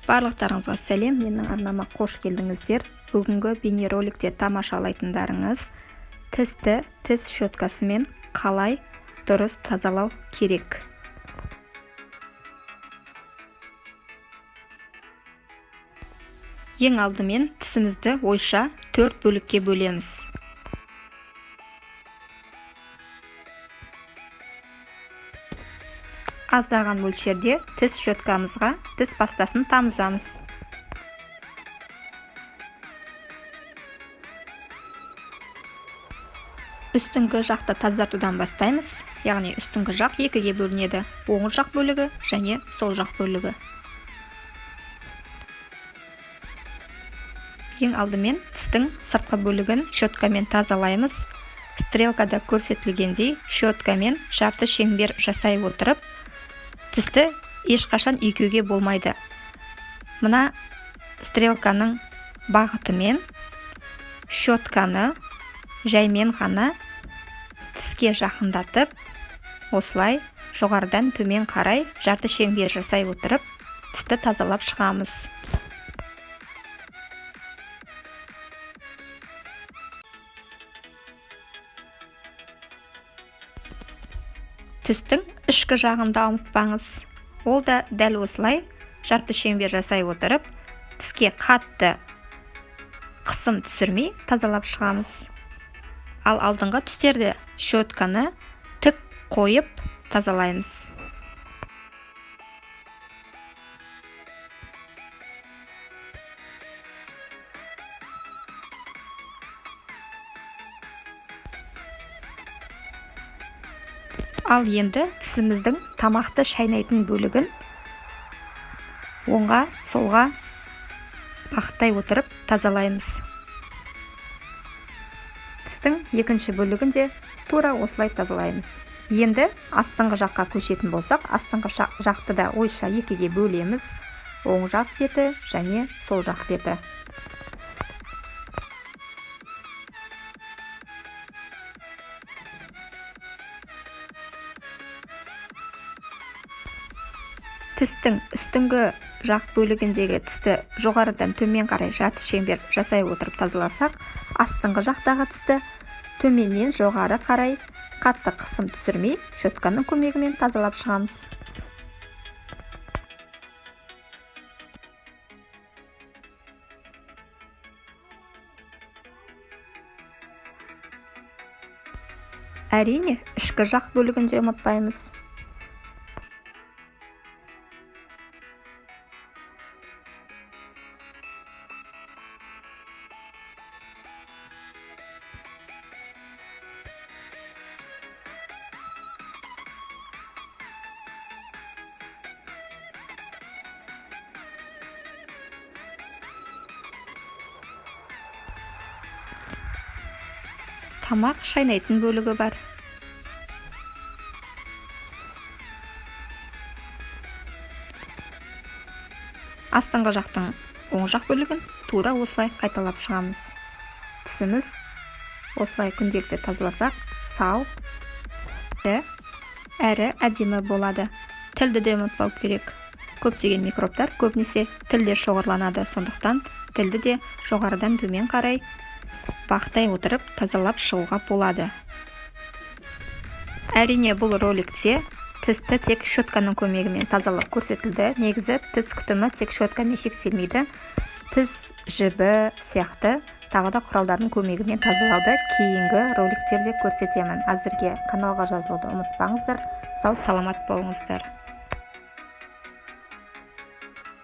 Барлықтарыңызға сәлем, менің арнама қош келдіңіздер. Бүгінгі бейнероликте тамашалайтындарыңыз тісті тіс щеткасымен қалай дұрыс тазалау керек. Ең алдымен тісімізді ойша 4 бөлікке бөлеміз. Аздаған мөлшерде тіс щеткамызға тіс пастасын тамызамыз. Үстіңгі жақты тазартудан бастаймыз, яғни үстіңгі жақ екіге бөлінеді, оң жақ бөлігі және сол жақ бөлігі. Ең алдымен тістің сыртқы бөлігін щеткамен тазалаймыз. Стрелкада көрсетілгендей щеткамен жарты шеңбер жасай отырып, тісті ешқашан үйкеуге болмайды. Мына стрелканың бағытымен щетканы жаймен ғана тіске жақындатып, осылай жоғарыдан төмен қарай жарты шеңбер жасай отырып, тісті тазалап шығамыз. Тістің ішкі жағында ұмытпаңыз. Ол да дәл осылай жарты шеңбер жасай отырып, тіске қатты қысым түсірмей тазалап шығамыз. Ал алдыңғы тістерді щетканы тік қойып тазалаймыз. Ал енді тісіміздің тамақты шайнайтын бөлігін оңға, солға бағыттай отырып тазалаймыз. Тістің екінші бөлігін де тура осылай тазалаймыз. Енді астыңғы жаққа көшетін болсақ, астыңғы жақты да ойша екіге бөлеміз. Оң жақ беті және сол жақ беті. Тістің үстіңгі жақ бөлігіндегі тісті жоғарыдан төмен қарай жарты шеңбер жасай отырып тазаласақ, астыңғы жақтағы тісті төменнен жоғары қарай қатты қысым түсірмей щетканың көмегімен тазалап шығамыз. Әрине, ішкі жақ бөлігін де ұмытпаймыз. Тамақ шайнайтын бөлігі бар. Астыңғы жақтың оң жақ бөлігін тура осылай қайталап шығамыз. Тісіміз осылай күнделікті тазаласақ, сау әрі әдемі болады. Тілді де ұмытпау керек. Көптеген микробтар көбінесе тілде шоғырланады, сондықтан тілді де жоғарыдан төмен қарай бағыттай отырып тазалап шығуға болады. Әрине, бұл роликте тісті тек щетканың көмегімен тазалап көрсетілді. Негізі тіс күтімі тек щеткамен шектелмейді. Тіс жібі сияқты тағы да құралдардың көмегімен тазалауды кейінгі роликтерде көрсетемін. Әзірге каналға жазылуды ұмытпаңыздар. Сау саламат болыңыздар.